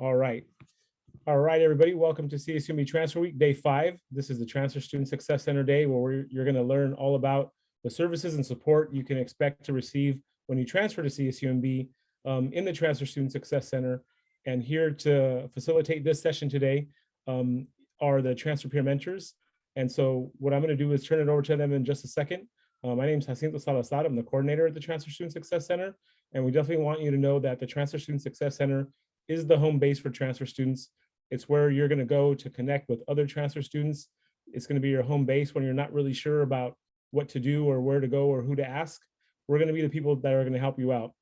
All right. All right, everybody. Welcome to CSUMB Transfer Week, Day 5. This is the Transfer Student Success Center Day, where you're going to learn all about the services and support you can expect to receive when you transfer to CSUMB in the Transfer Student Success Center. And here to facilitate this session today are the transfer peer mentors. And so what I'm going to do is turn it over to them in just a second. My name is Jacinto Salazar. I'm the coordinator at the Transfer Student Success Center. And we definitely want you to know that the Transfer Student Success Center is the home base for transfer students. It's where you're going to go to connect with other transfer students. It's going to be your home base when you're not really sure about what to do or where to go or who to ask. We're going to be the people that are going to help you out.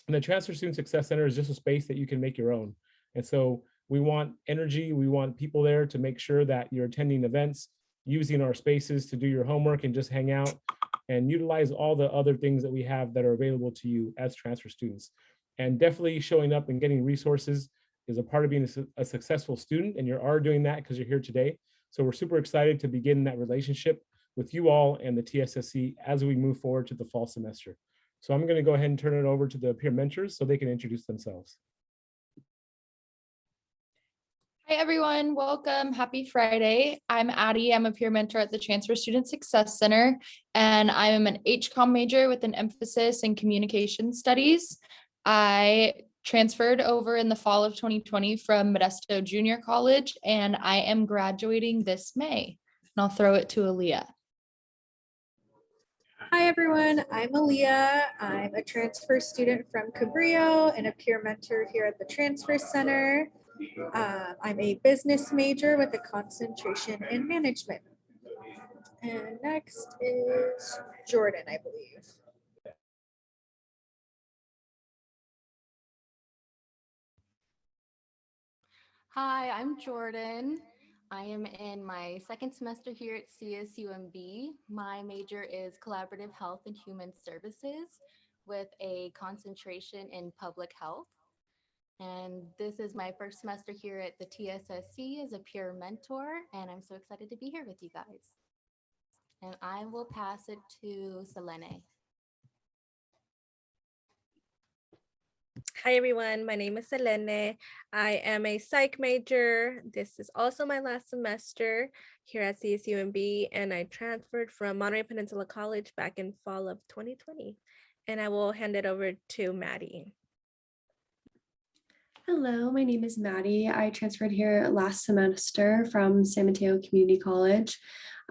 And the Transfer Student Success Center is just a space that you can make your own. And so we want energy. We want people there to make sure that you're attending events, using our spaces to do your homework and just hang out and utilize all the other things that we have that are available to you as transfer students. And definitely showing up and getting resources is a part of being a successful student, and you are doing that because you're here today. So we're super excited to begin that relationship with you all and the TSSC as we move forward to the fall semester. So I'm going to go ahead and turn it over to the peer mentors so they can introduce themselves. Hi, everyone. Welcome. Happy Friday. I'm Addie. I'm a peer mentor at the Transfer Student Success Center, and I am an HCOM major with an emphasis in communication studies. I transferred over in the fall of 2020 from Modesto Junior College, and I am graduating this May. And I'll throw it to Aaliyah. Hi everyone, I'm Aaliyah. I'm a transfer student from Cabrillo and a peer mentor here at the Transfer Center. I'm a business major with a concentration in management. And next is Jordan, I believe. Hi, I'm Jordan. I am in my second semester here at CSUMB. My major is Collaborative Health and Human Services with a concentration in public health. And this is my first semester here at the TSSC as a peer mentor, and I'm so excited to be here with you guys. And I will pass it to Selene. Hi everyone, my name is Selene. I am a psych major. This is also my last semester here at CSUMB, and I transferred from Monterey Peninsula College back in fall of 2020. And I will hand it over to Maddie. Hello, my name is Maddie. I transferred here last semester from San Mateo Community College.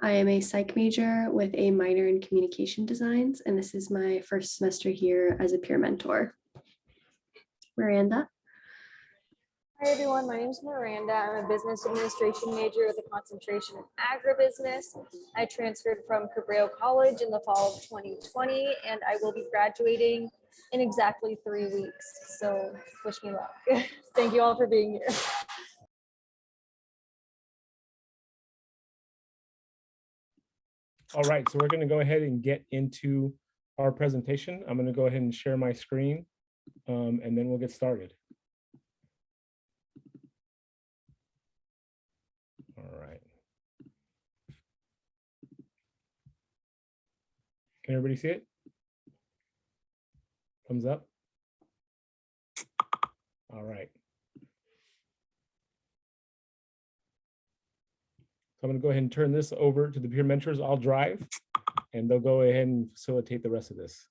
I am a psych major with a minor in communication designs, and this is my first semester here as a peer mentor. Miranda. Hi everyone, my name is Miranda. I'm a business administration major with a concentration in agribusiness. I transferred from Cabrillo College in the fall of 2020, and I will be graduating in exactly 3 weeks. So wish me luck. Thank you all for being here. All right, so we're going to go ahead and get into our presentation. I'm going to go ahead and share my screen. And then we'll get started. All right. Can everybody see it? Thumbs up. All right. So I'm going to go ahead and turn this over to the peer mentors. I'll drive, and they'll go ahead and facilitate the rest of this.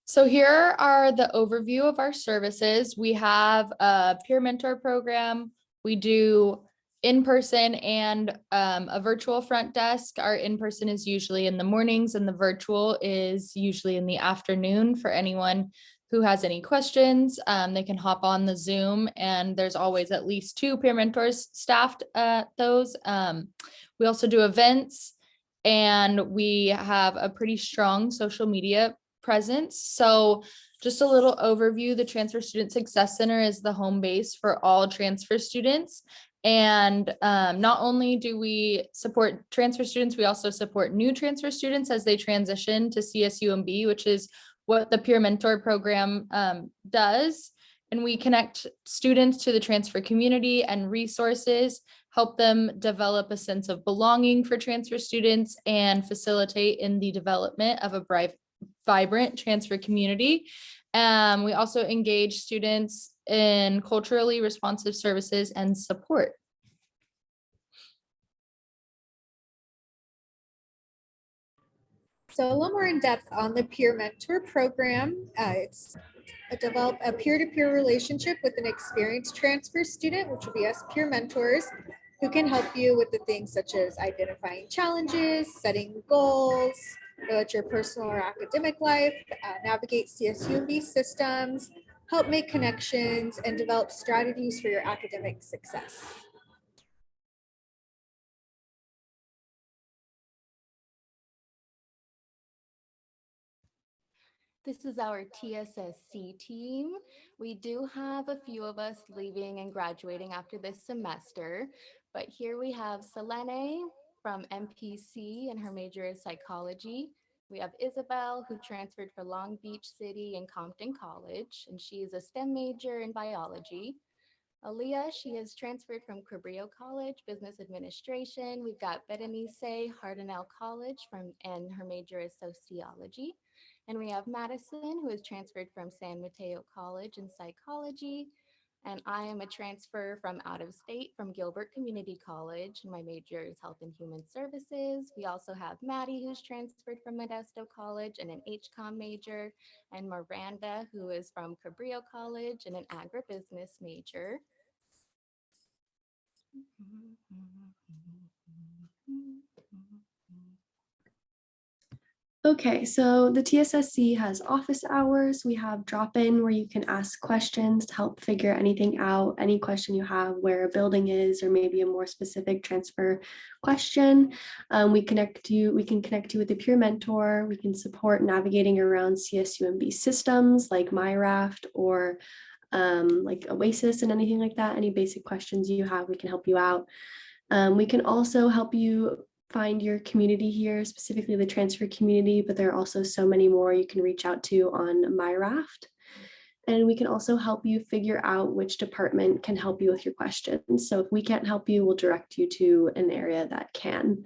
So here are the overview of our services. We have a peer mentor program. We do in-person and a virtual front desk. Our in-person is usually in the mornings and the virtual is usually in the afternoon. For anyone who has any questions, they can hop on the Zoom, and there's always at least 2 peer mentors staffed at those. We also do events, and we have a pretty strong social media presence. So just a little overview, the Transfer Student Success Center is the home base for all transfer students. And not only do we support transfer students, we also support new transfer students as they transition to CSUMB, which is what the peer mentor program does. And we connect students to the transfer community and resources, help them develop a sense of belonging for transfer students, and facilitate in the development of a vibrant transfer community. We also engage students in culturally responsive services and support. So a little more in depth on the peer mentor program. It's develop a peer-to-peer relationship with an experienced transfer student, which will be us peer mentors, who can help you with the things such as identifying challenges, setting goals, whether it's your personal or academic life, navigate CSUMB systems, help make connections, and develop strategies for your academic success. This is our TSSC team. We do have a few of us leaving and graduating after this semester, but here we have Selene from MPC and her major is psychology. We have Isabel, who transferred for Long Beach City and Compton College, and she is a STEM major in biology. Aaliyah, she has transferred from Cabrillo College, Business Administration. We've got Berenice, Hardenell College, and her major is sociology. And we have Madison, who has transferred from San Mateo College in psychology. And I am a transfer from out of state from Gilbert Community College. And my major is health and human services. We also have Maddie, who's transferred from Modesto College and an HCOM major. And Miranda, who is from Cabrillo College and an agribusiness major. Okay, so the TSSC has office hours. We have drop-in where you can ask questions to help figure anything out, any question you have, where a building is, or maybe a more specific transfer question. We can connect you with a peer mentor. We can support navigating around CSUMB systems like MyRaft or like Oasis and anything like that. Any basic questions you have, we can help you out. We can also help you find your community here, specifically the transfer community, but there are also so many more you can reach out to on MyRaft. And we can also help you figure out which department can help you with your questions. So if we can't help you, we'll direct you to an area that can.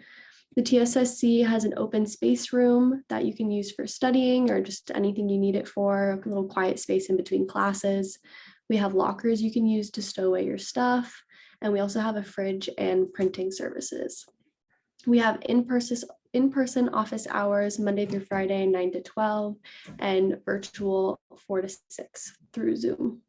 The TSSC has an open space room that you can use for studying or just anything you need it for, a little quiet space in between classes. We have lockers you can use to stow away your stuff. And we also have a fridge and printing services. We have in-person office hours Monday through Friday, 9 to 12, and virtual 4 to 6 through Zoom.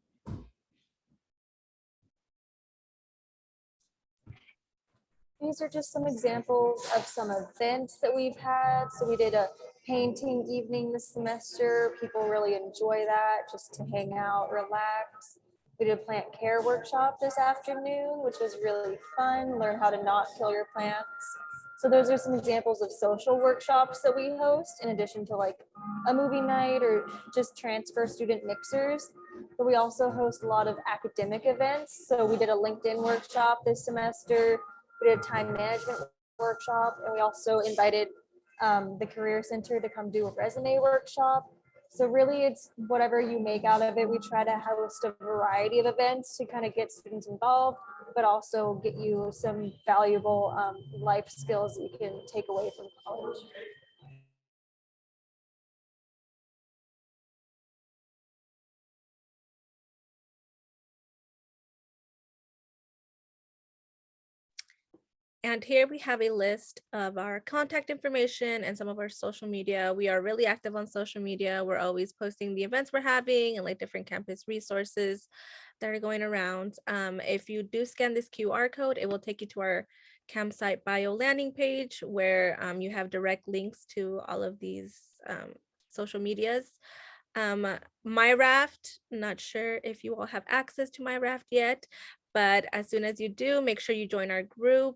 These are just some examples of some events that we've had. So we did a painting evening this semester. People really enjoy that, just to hang out, relax. We did a plant care workshop this afternoon, which was really fun. Learn how to not kill your plants. So those are some examples of social workshops that we host, in addition to like a movie night or just transfer student mixers. But we also host a lot of academic events. So we did a LinkedIn workshop this semester. We did a time management workshop, and we also invited the Career Center to come do a resume workshop. So really it's whatever you make out of it. We try to host a variety of events to kind of get students involved, but also get you some valuable life skills that you can take away from college. And here we have a list of our contact information and some of our social media. We are really active on social media. We're always posting the events we're having and like different campus resources that are going around. If you do scan this QR code, it will take you to our campsite bio landing page where you have direct links to all of these social medias. MyRaft, not sure if you all have access to MyRaft yet, but as soon as you do, make sure you join our group.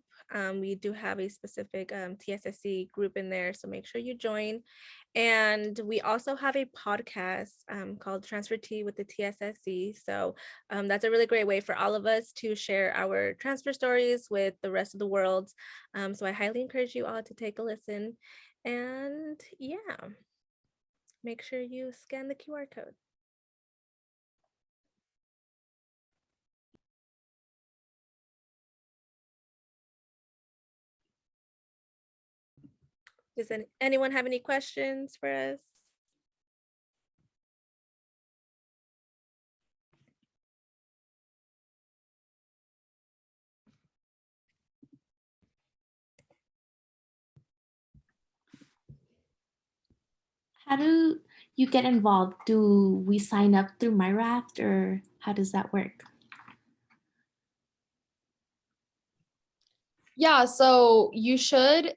We do have a specific TSSC group in there, so make sure you join. And we also have a podcast called Transfer Tea with the TSSC. So that's a really great way for all of us to share our transfer stories with the rest of the world. So I highly encourage you all to take a listen. And yeah, make sure you scan the QR code. Does anyone have any questions for us? How do you get involved? Do we sign up through MyRaft or how does that work? Yeah, so you should,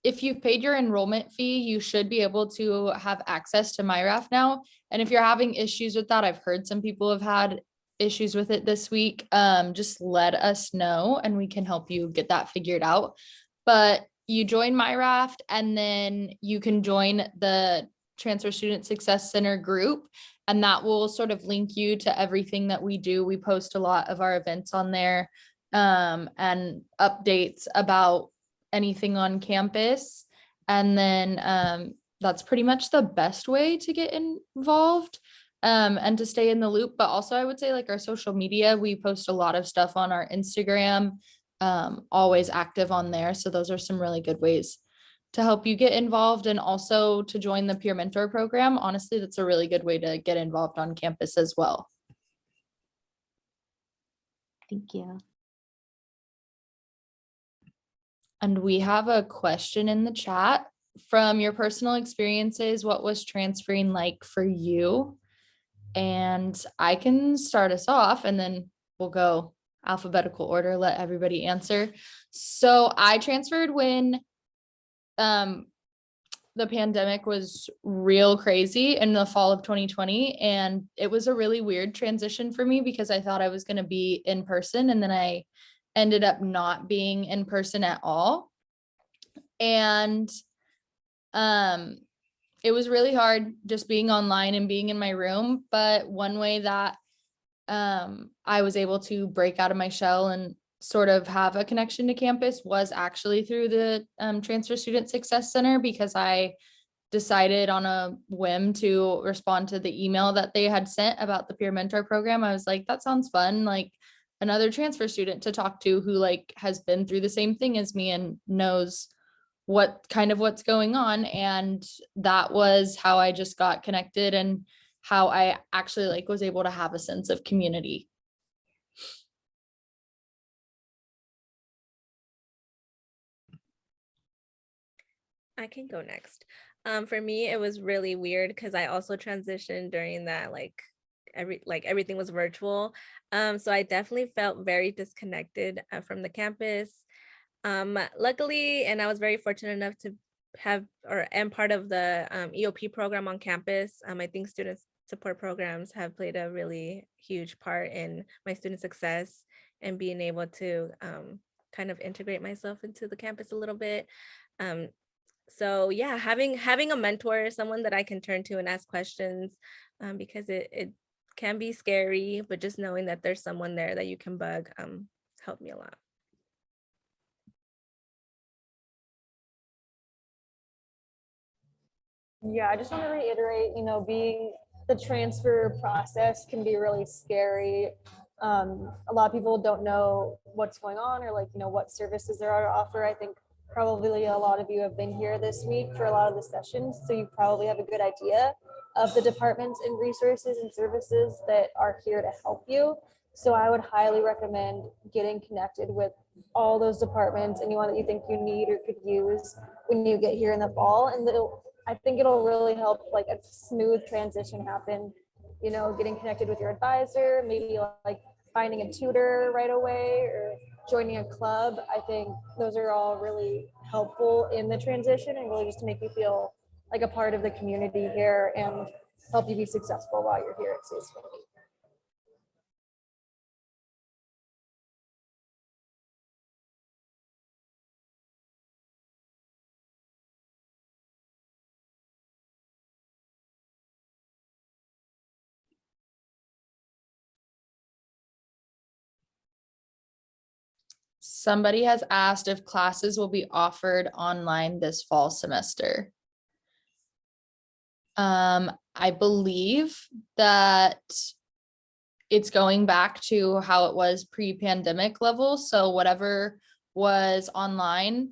if you've paid your enrollment fee, you should be able to have access to MyRaft now. And if you're having issues with that, I've heard some people have had issues with it this week. Just let us know and we can help you get that figured out. But you join MyRaft and then you can join the Transfer Student Success Center group, and that will sort of link you to everything that we do. We post a lot of our events on there, and updates about anything on campus. And then that's pretty much the best way to get involved and to stay in the loop. But also I would say like our social media, we post a lot of stuff on our Instagram, always active on there. So those are some really good ways to help you get involved, and also to join the peer mentor program. Honestly, that's a really good way to get involved on campus as well. Thank you. And we have a question in the chat. From your personal experiences, what was transferring like for you? And I can start us off and then we'll go alphabetical order, let everybody answer. So I transferred when the pandemic was real crazy in the fall of 2020. And it was a really weird transition for me because I thought I was going to be in person, and then I ended up not being in person at all. And it was really hard just being online and being in my room. But one way that I was able to break out of my shell and sort of have a connection to campus was actually through the Transfer Student Success Center, because I decided on a whim to respond to the email that they had sent about the peer mentor program. I was like, that sounds fun. Like another transfer student to talk to who like has been through the same thing as me and knows what's going on. And that was how I just got connected and how I actually like was able to have a sense of community. I can go next. For me, it was really weird because I also transitioned during that, everything was virtual. So I definitely felt very disconnected from the campus. Luckily, and I was very fortunate enough to am part of the EOP program on campus. I think student support programs have played a really huge part in my student success and being able to kind of integrate myself into the campus a little bit. So yeah, having a mentor, someone that I can turn to and ask questions, because it can be scary, but just knowing that there's someone there that you can bug helped me a lot. Yeah, I just want to reiterate, being the transfer process can be really scary. A lot of people don't know what's going on or what services there are to offer. I think probably a lot of you have been here this week for a lot of the sessions, so you probably have a good idea of the departments and resources and services that are here to help you. So I would highly recommend getting connected with all those departments, anyone that you think you need or could use when you get here in the fall. And I think it'll really help like a smooth transition happen, getting connected with your advisor, maybe like finding a tutor right away or joining a club. I think those are all really helpful in the transition and really just to make you feel like a part of the community here and help you be successful while you're here at CSUMB. Somebody has asked if classes will be offered online this fall semester. I believe that it's going back to how it was pre-pandemic level. So whatever was online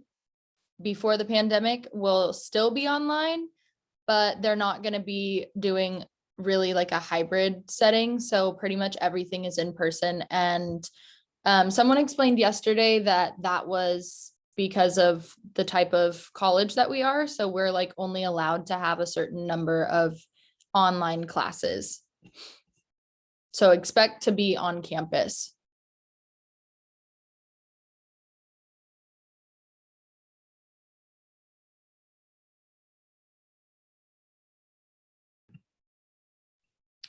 before the pandemic will still be online, but they're not going to be doing really like a hybrid setting. So pretty much everything is in person. And someone explained yesterday that was because of the type of college that we are. So we're like only allowed to have a certain number of online classes. So expect to be on campus.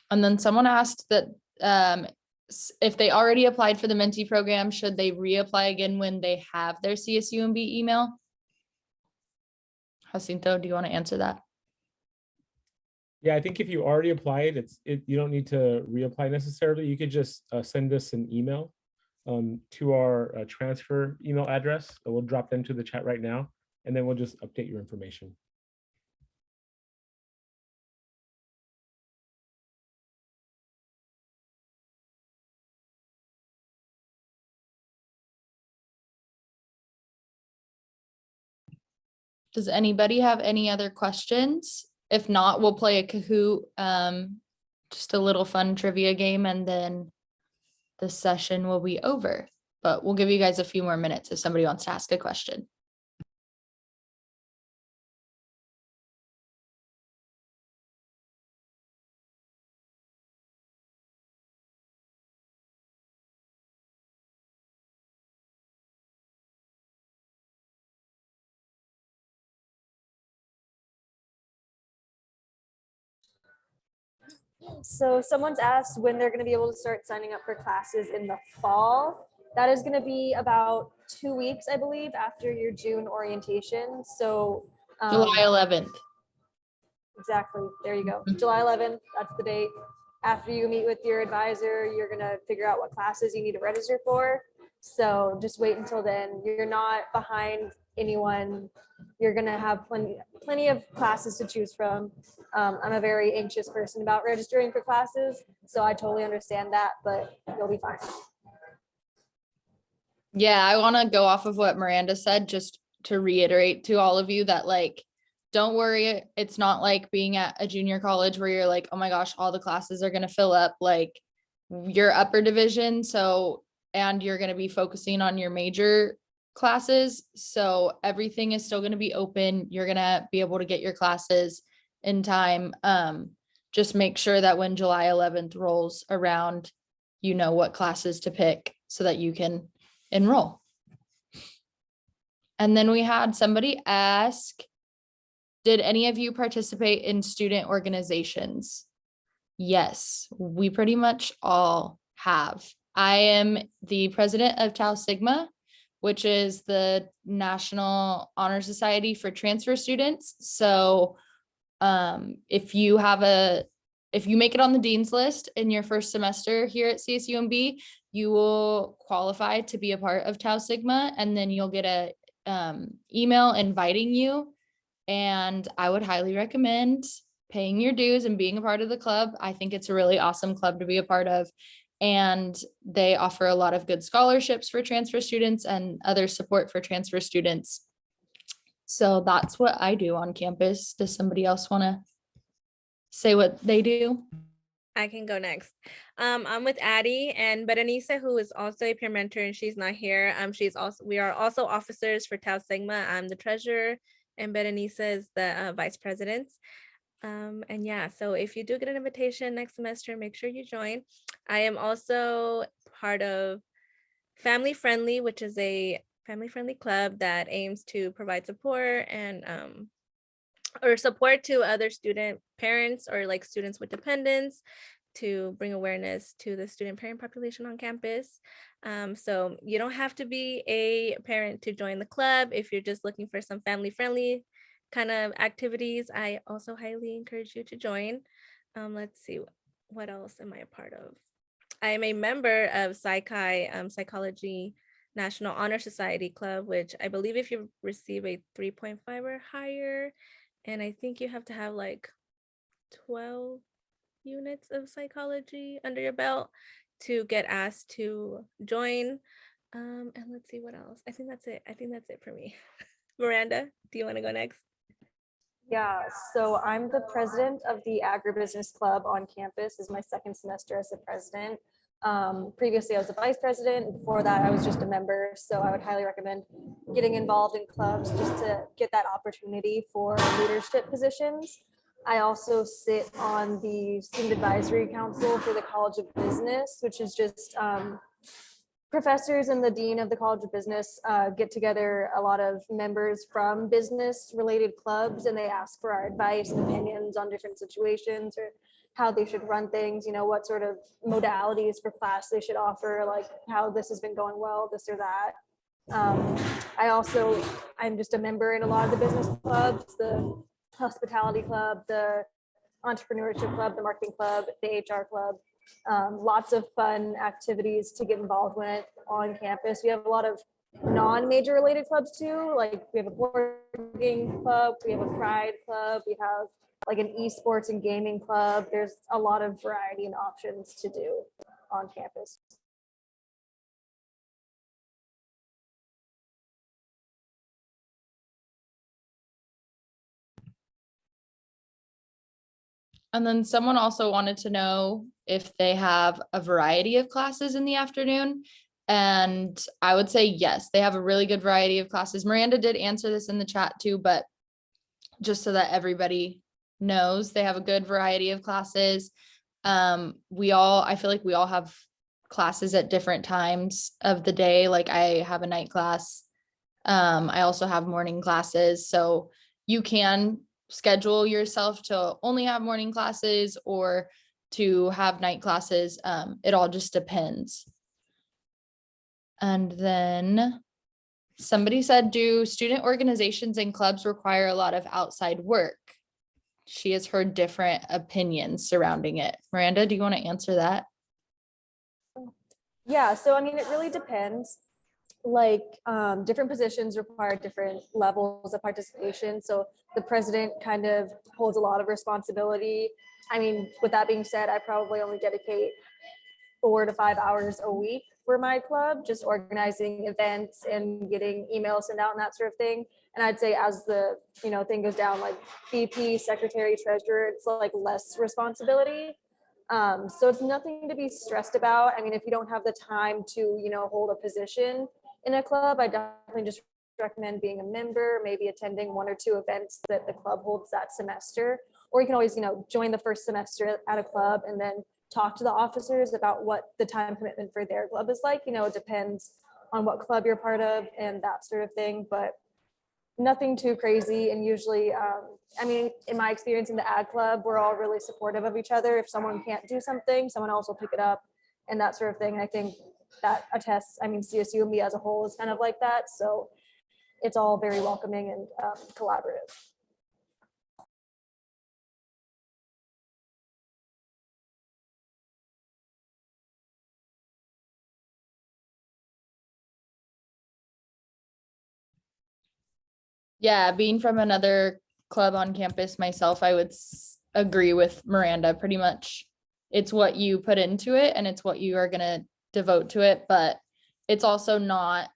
And then someone asked that if they already applied for the Menti program, should they reapply again when they have their CSUMB email? Jacinto, do you want to answer that? Yeah, I think if you already applied, you don't need to reapply necessarily. You could just send us an email to our transfer email address. We'll drop them to the chat right now, and then we'll just update your information. Does anybody have any other questions? If not, we'll play a Kahoot, just a little fun trivia game, and then the session will be over. But we'll give you guys a few more minutes if somebody wants to ask a question. So someone's asked when they're going to be able to start signing up for classes in the fall. That is going to be about 2 weeks, I believe, after your June orientation. So July 11th. exactly. There you go. July 11th. That's the date. After you meet with your advisor, you're going to figure out what classes you need to register for. So just wait until then. You're not behind anyone. You're going to have plenty of classes to choose from. I'm a very anxious person about registering for classes, so I totally understand that, but you'll be fine. Yeah, I want to go off of what Miranda said, just to reiterate to all of you that, like, don't worry. It's not like being at a junior college where you're like, oh my gosh, all the classes are going to fill up. Like, you're upper division. So, and you're going to be focusing on your major classes. So everything is still going to be open. You're going to be able to get your classes in time. Just make sure that when July 11th rolls around, you know what classes to pick so that you can enroll. And then we had somebody ask, did any of you participate in student organizations? Yes, we pretty much all have. I am the president of Tau Sigma, which is the National Honor Society for transfer students. So if you make it on the dean's list in your first semester here at CSUMB, you will qualify to be a part of Tau Sigma, and then you'll get a email inviting you. And I would highly recommend paying your dues and being a part of the club. I think it's a really awesome club to be a part of. And they offer a lot of good scholarships for transfer students and other support for transfer students. So that's what I do on campus. Does somebody else want to say what they do? I can go next. I'm with Addie and Berenice, who is also a peer mentor, and she's not here. We are also officers for Tau Sigma. I'm the treasurer, and Berenice is the vice president. And yeah, so if you do get an invitation next semester, make sure you join. I am also part of Family Friendly, which is a family-friendly club that aims to provide support and or support to other student parents or like students with dependents, to bring awareness to the student parent population on campus. So you don't have to be a parent to join the club. If you're just looking for some family-friendly kind of activities, I also highly encourage you to join. Let's see, what else am I a part of? I am a member of Psychology National Honor Society Club, which I believe if you receive a 3.5 or higher, and I think you have to have like 12 units of psychology under your belt to get asked to join. And let's see what else. I think that's it for me. Miranda, do you want to go next? Yeah, so I'm the president of the Agribusiness Club on campus. This is my second semester as the president. Previously, I was a vice president. And before that, I was just a member. So I would highly recommend getting involved in clubs just to get that opportunity for leadership positions. I also sit on the Student Advisory Council for the College of Business, which is just professors and the dean of the College of Business get together a lot of members from business related clubs, and they ask for our advice and opinions on different situations or how they should run things, what sort of modalities for class they should offer, like how this has been going well, this or that. I'm just a member in a lot of the business clubs, the hospitality club, the entrepreneurship club, the marketing club, the HR club. Lots of fun activities to get involved with on campus. We have a lot of non-major related clubs too. Like we have a board game club, we have a pride club, we have like an esports and gaming club. There's a lot of variety and options to do on campus. And then someone also wanted to know if they have a variety of classes in the afternoon. And I would say yes, they have a really good variety of classes. Miranda did answer this in the chat too, but just so that everybody knows, they have a good variety of classes. I feel like we all have classes at different times of the day. Like I have a night class. I also have morning classes. So you can schedule yourself to only have morning classes or to have night classes. It all just depends. And then somebody said, do student organizations and clubs require a lot of outside work? She has heard different opinions surrounding it. Miranda, do you want to answer that? Yeah, so I mean, it really depends. Like different positions require different levels of participation. So the president kind of holds a lot of responsibility. I mean, with that being said, I probably only dedicate 4 to 5 hours a week for my club, just organizing events and getting emails sent out and that sort of thing. And I'd say as the thing goes down, like VP, secretary, treasurer, it's like less responsibility. So it's nothing to be stressed about. I mean, if you don't have the time to hold a position in a club, I definitely just recommend being a member, maybe attending 1 or 2 events that the club holds that semester. Or you can always join the first semester at a club and then talk to the officers about what the time commitment for their club is like. It depends on what club you're part of and that sort of thing, but nothing too crazy. And usually, I mean, in my experience in the ag club, we're all really supportive of each other. If someone can't do something, someone else will pick it up and that sort of thing. And I think that attests, I mean, CSUMB as a whole is kind of like that. So it's all very welcoming and collaborative. Yeah, being from another club on campus myself, I would agree with Miranda. Pretty much it's what you put into it and it's what you are going to devote to it. But it's also not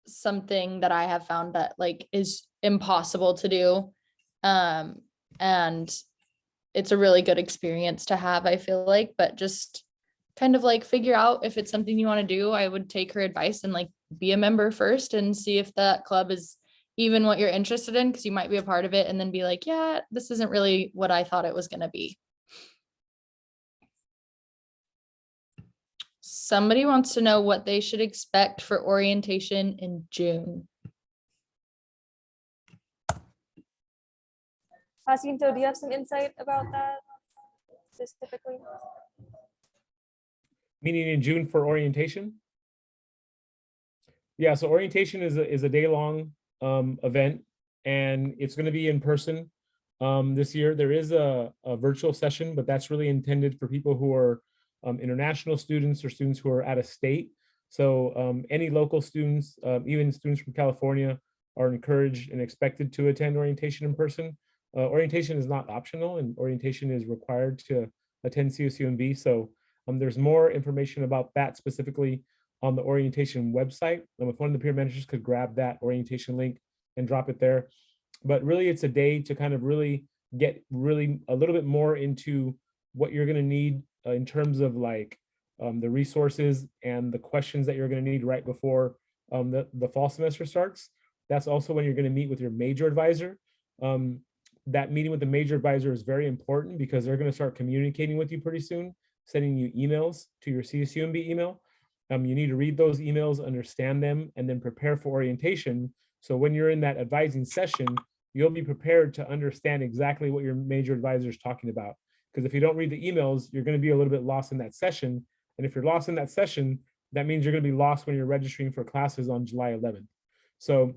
something that I have found that like is impossible to do. And it's a really good experience to have, I feel like, but just kind of like figure out if it's something you want to do. I would take her advice and like be a member first and see if that club is even what you're interested in, because you might be a part of it and then be like, yeah, this isn't really what I thought it was going to be. Somebody wants to know what they should expect for orientation in June. Jacinto, do you have some insight about that specifically? Meaning in June for orientation? Yeah, so orientation is a day-long event, and it's going to be in person this year. There is a virtual session, but that's really intended for people who are international students or students who are out of state. So any local students, even students from California, are encouraged and expected to attend orientation in person. Orientation is not optional, and orientation is required to attend CSUMB. So there's more information about that specifically on the orientation website. And if one of the peer managers could grab that orientation link and drop it there. But really, it's a day to kind of really get a little bit more into what you're going to need in terms of like the resources and the questions that you're going to need right before the fall semester starts. That's also when you're going to meet with your major advisor. That meeting with the major advisor is very important because they're going to start communicating with you pretty soon, sending you emails to your CSUMB email. You need to read those emails, understand them, and then prepare for orientation. So when you're in that advising session, you'll be prepared to understand exactly what your major advisor is talking about. Because if you don't read the emails, you're going to be a little bit lost in that session. And if you're lost in that session, that means you're going to be lost when you're registering for classes on July 11th. So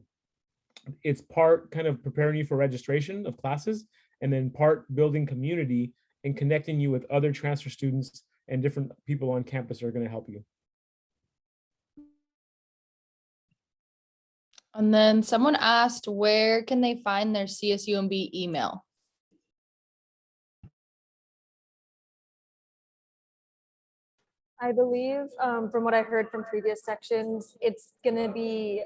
it's part kind of preparing you for registration of classes, and then part building community and connecting you with other transfer students and different people on campus that are going to help you. And then someone asked, where can they find their CSUMB email? I believe from what I heard from previous sections, it's gonna be,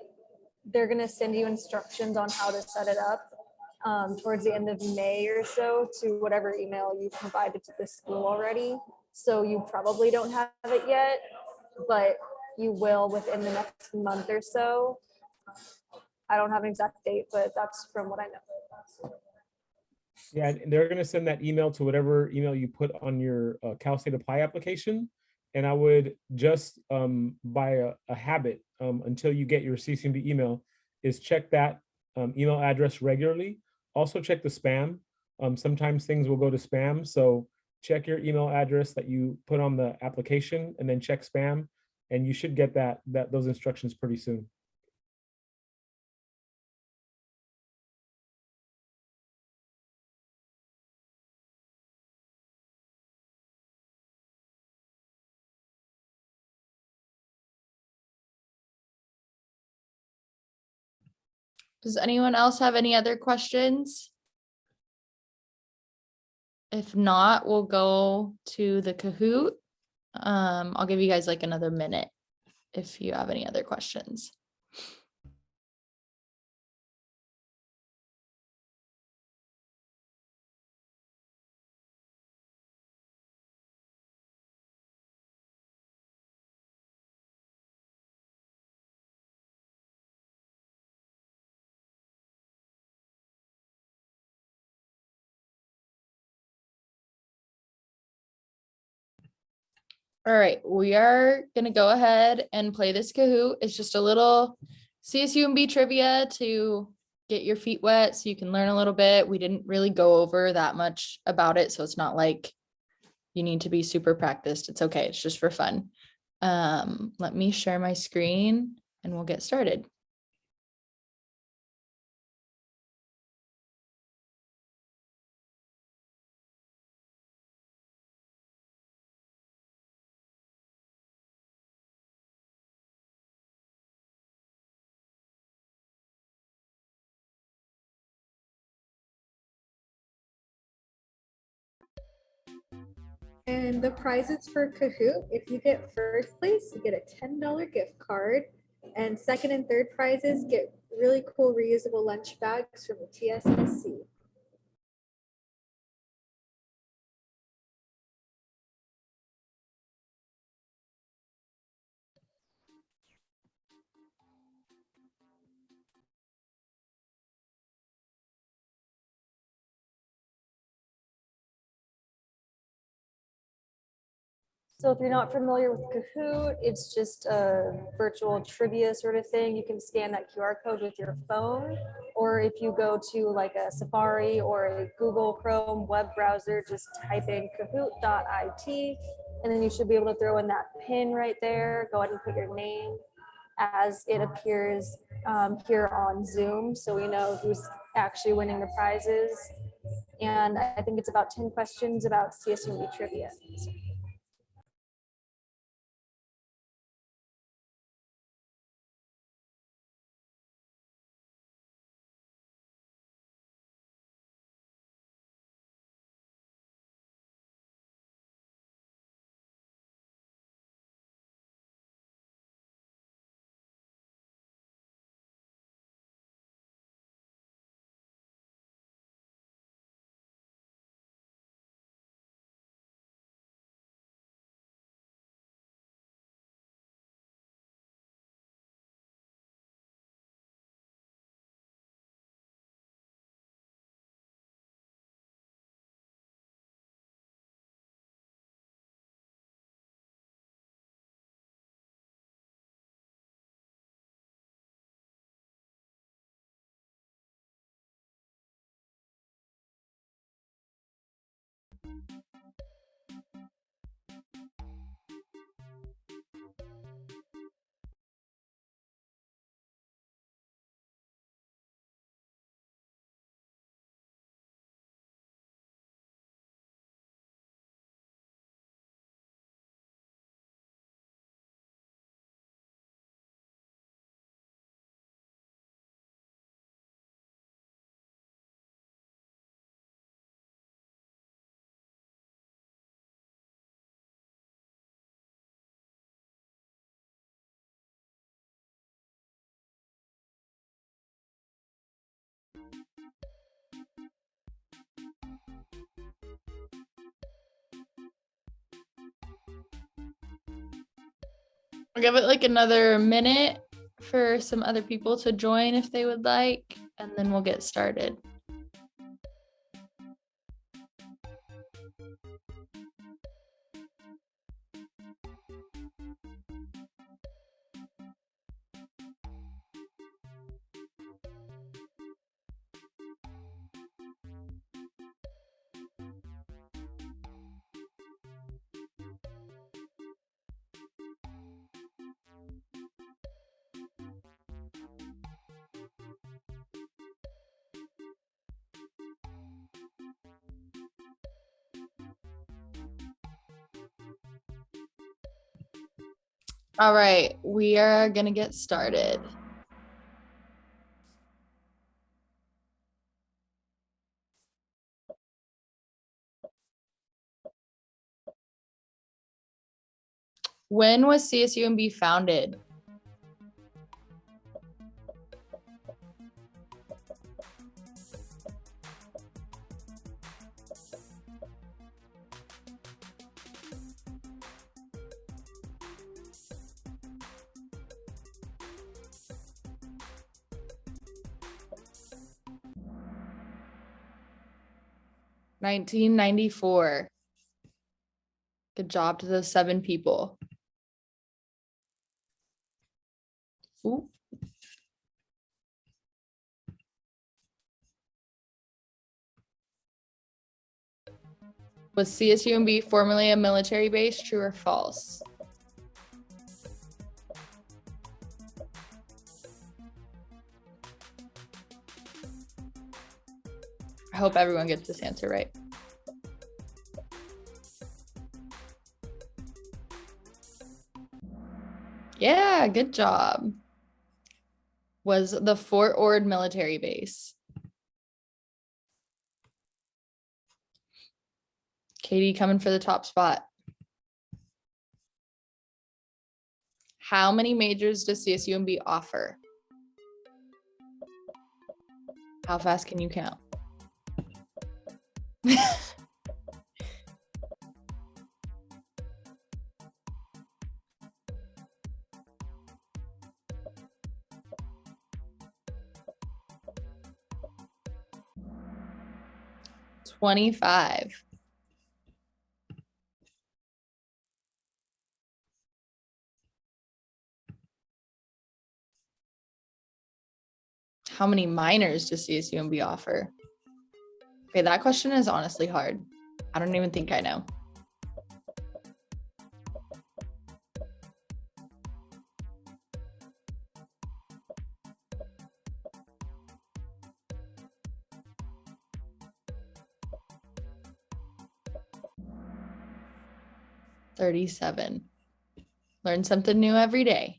they're gonna send you instructions on how to set it up towards the end of May or so to whatever email you provided to the school already. So you probably don't have it yet, but you will within the next month or so. I don't have an exact date, but that's from what I know. Yeah, and they're going to send that email to whatever email you put on your Cal State Apply application. And I would just by a habit until you get your CCMB email is check that email address regularly. Also check the spam. Sometimes things will go to spam. So check your email address that you put on the application and then check spam. And you should get those instructions pretty soon. Does anyone else have any other questions? If not, we'll go to the Kahoot. I'll give you guys like another minute if you have any other questions. All right, we are gonna go ahead and play this Kahoot. It's just a little CSUMB trivia to get your feet wet so you can learn a little bit. We didn't really go over that much about it, so it's not like you need to be super practiced. It's okay, it's just for fun. Let me share my screen and we'll get started. And the prizes for Kahoot, if you get first place, you get a $10 gift card. And second and third prizes get really cool reusable lunch bags from the TSSC. So if you're not familiar with Kahoot, it's just a virtual trivia sort of thing. You can scan that QR code with your phone, or if you go to like a Safari or a Google Chrome web browser, just type in kahoot.it, and then you should be able to throw in that pin right there. Go ahead and put your name as it appears here on Zoom, so we know who's actually winning the prizes. And I think it's about 10 questions about CSUMB trivia. So I'll give it like another minute for some other people to join if they would like, and then we'll get started. All right, we are gonna get started. When was CSUMB founded? $1994. Good job to those 7 people. Ooh. Was CSUMB formerly a military base, true or false? I hope everyone gets this answer right. Yeah, good job. Was the Fort Ord military base. Katie coming for the top spot. How many majors does CSUMB offer? How fast can you count? $25. How many minors does CSUMB offer? Okay, that question is honestly hard. I don't even think I know. $37. Learn something new every day.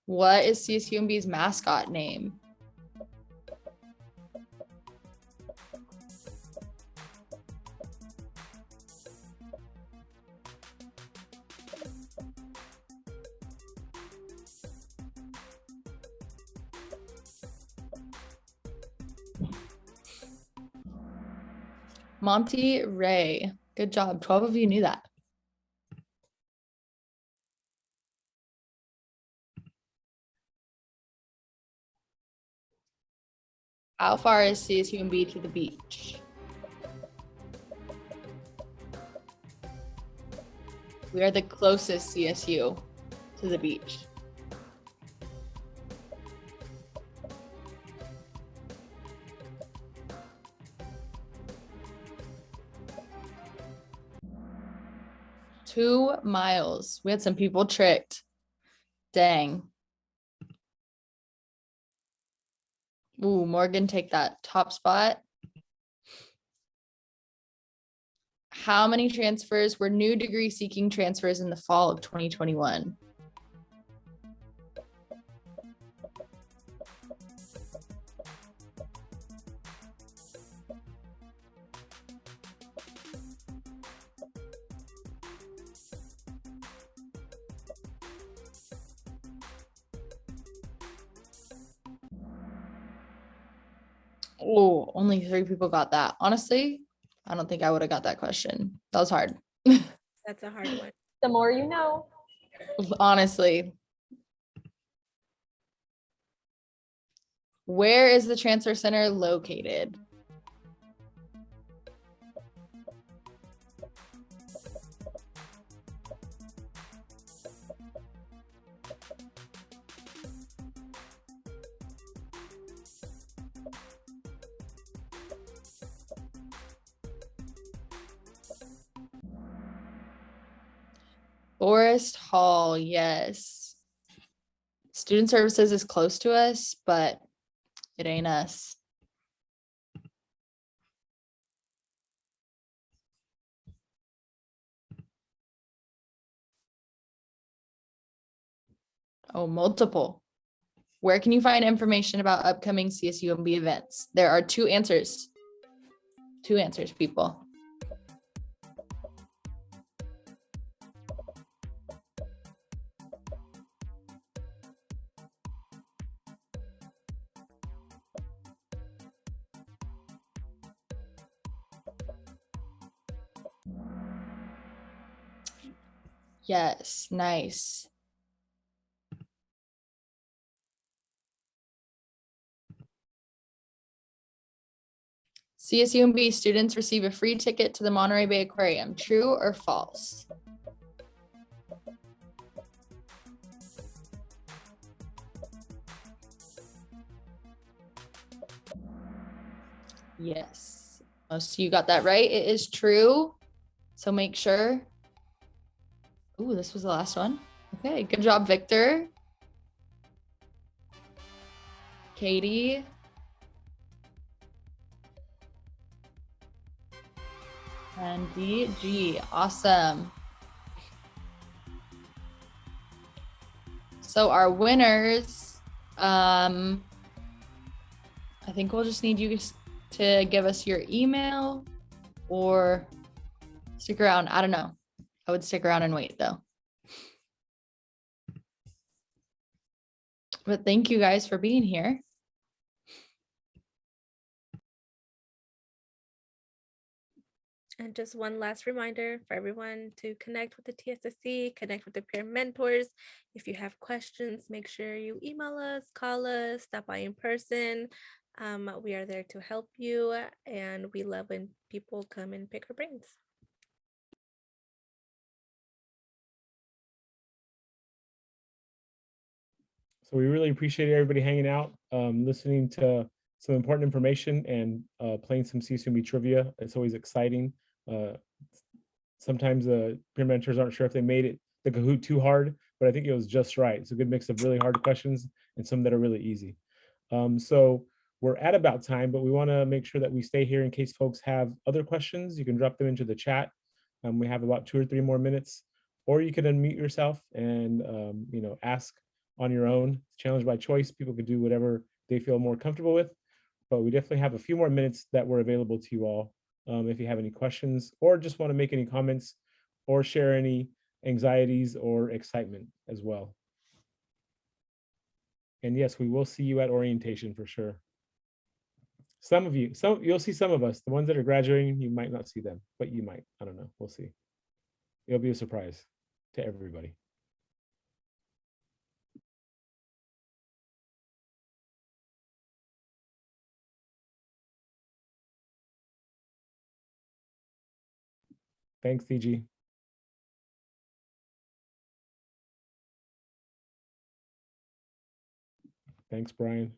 What is CSUMB's mascot name? Monty Ray. Good job. 12 of you knew that. How far is CSUMB to the beach? We are the closest CSU to the beach. 2 miles. We had some people tricked. Dang. Ooh, Morgan, take that top spot. How many transfers were new degree seeking transfers in the fall of 2021? Oh, only 3 people got that. Honestly, I don't think I would have got that question. That was hard. That's a hard one. The more you know. Honestly. Where is the transfer center located? Forest Hall, yes. Student Services is close to us, but it ain't us. Oh, multiple. Where can you find information about upcoming CSUMB events? There are 2 answers. 2 answers, people. Yes, nice. CSUMB students receive a free ticket to the Monterey Bay Aquarium. True or false? Yes. Most of you got that right. It is true. So make sure. Ooh, this was the last one. Okay, good job, Victor. Katie. And DG, awesome. So our winners, I think we'll just need you to give us your email or stick around. I don't know. I would stick around and wait though. But thank you guys for being here. And just one last reminder for everyone to connect with the TSSC, connect with the peer mentors. If you have questions, make sure you email us, call us, stop by in person. We are there to help you, and we love when people come and pick our brains. So we really appreciate everybody hanging out, listening to some important information and playing some CSUMB trivia. It's always exciting. Sometimes peer mentors aren't sure if they made it the Kahoot too hard, but I think it was just right. It's a good mix of really hard questions and some that are really easy. So we're at about time, but we want to make sure that we stay here in case folks have other questions. You can drop them into the chat. We have about 2 or 3 more minutes, or you can unmute yourself and ask on your own. Challenge by choice. People can do whatever they feel more comfortable with, but we definitely have a few more minutes that were available to you all. If you have any questions or just want to make any comments or share any anxieties or excitement as well. And yes, we will see you at orientation for sure. Some of you, you'll see some of us. The ones that are graduating, you might not see them, but you might. I don't know. We'll see. It'll be a surprise to everybody. Thanks, DG. Thanks, Brian.